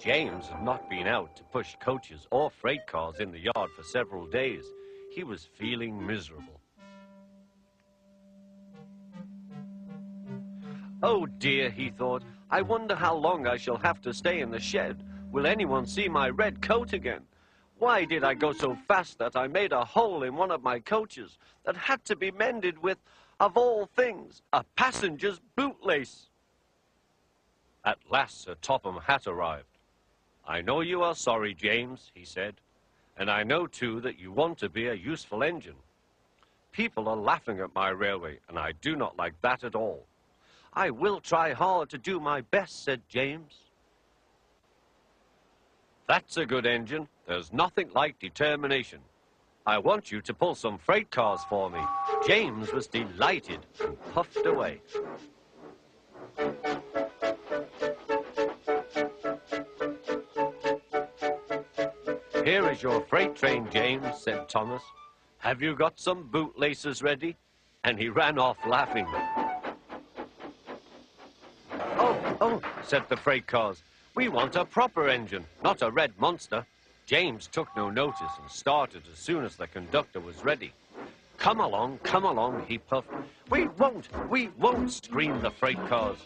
James had not been out to push coaches or freight cars in the yard for several days. He was feeling miserable. Oh dear, he thought, I wonder how long I shall have to stay in the shed. Will anyone see my red coat again? Why did I go so fast that I made a hole in one of my coaches that had to be mended with, of all things, a passenger's bootlace? At last Sir Topham Hatt arrived. I know you are sorry, James, he said, and I know too that you want to be a useful engine. People are laughing at my railway, and I do not like that at all. I will try hard to do my best, said James. That's a good engine. There's nothing like determination. I want you to pull some freight cars for me. James was delighted and puffed away. Here is your freight train, James, said Thomas. Have you got some bootlaces ready? And he ran off laughing. Oh, said the freight cars. We want a proper engine, not a red monster. James took no notice and started as soon as the conductor was ready. Come along, he puffed. We won't, screamed the freight cars.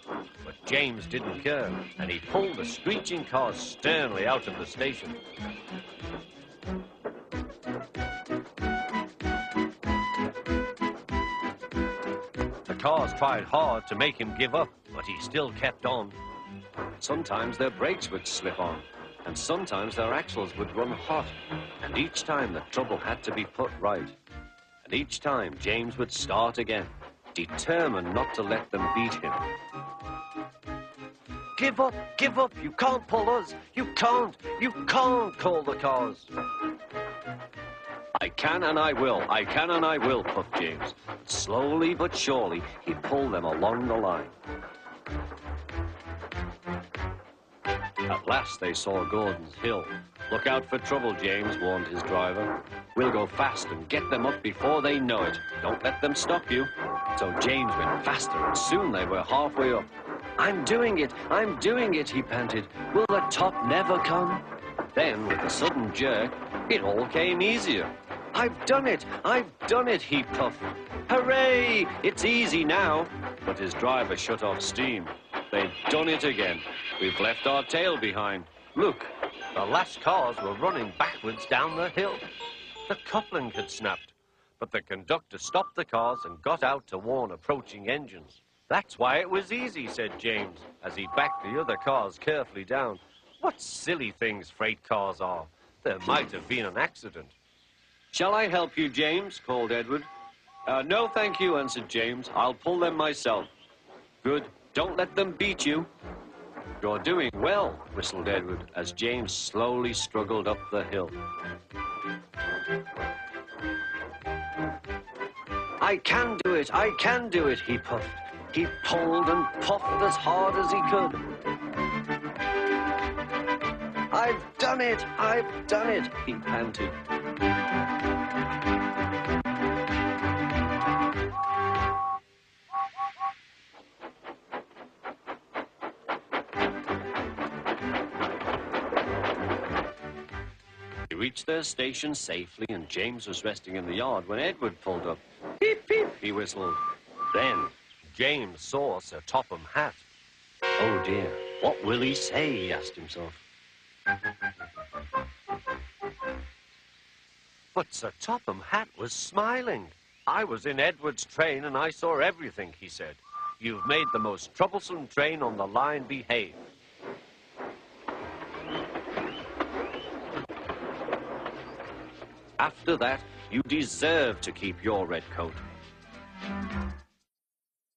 But James didn't care, and he pulled the screeching cars sternly out of the station. The cars tried hard to make him give up, but he still kept on. Sometimes their brakes would slip on, and sometimes their axles would run hot, and each time the trouble had to be put right. And each time James would start again, determined not to let them beat him. Give up, you can't pull us, you can't, called the cars. I can and I will, puffed James. Slowly but surely, he pulled them along the line. At last they saw Gordon's Hill. Look out for trouble, James, warned his driver. We'll go fast and get them up before they know it. Don't let them stop you. So James went faster, and soon they were halfway up. I'm doing it, he panted. Will the top never come? Then, with a sudden jerk, it all came easier. I've done it, he puffed. Hooray! It's easy now. But his driver shut off steam. They've done it again. We've left our tail behind. Look, the last cars were running backwards down the hill. The coupling had snapped, but the conductor stopped the cars and got out to warn approaching engines. That's why it was easy, said James, as he backed the other cars carefully down. What silly things freight cars are. There might have been an accident. Shall I help you, James? Called Edward. No, thank you, answered James. I'll pull them myself. Good. Don't let them beat you. You're doing well, whistled Edward, as James slowly struggled up the hill. I can do it, he puffed. He pulled and puffed as hard as he could. I've done it, he panted. They reached their station safely, and James was resting in the yard when Edward pulled up. Peep, peep, he whistled. Then James saw Sir Topham Hatt. Oh dear, what will he say, he asked himself. But Sir Topham Hatt was smiling. I was in Edward's train and I saw everything, he said. You've made the most troublesome train on the line behave. After that, you deserve to keep your red coat.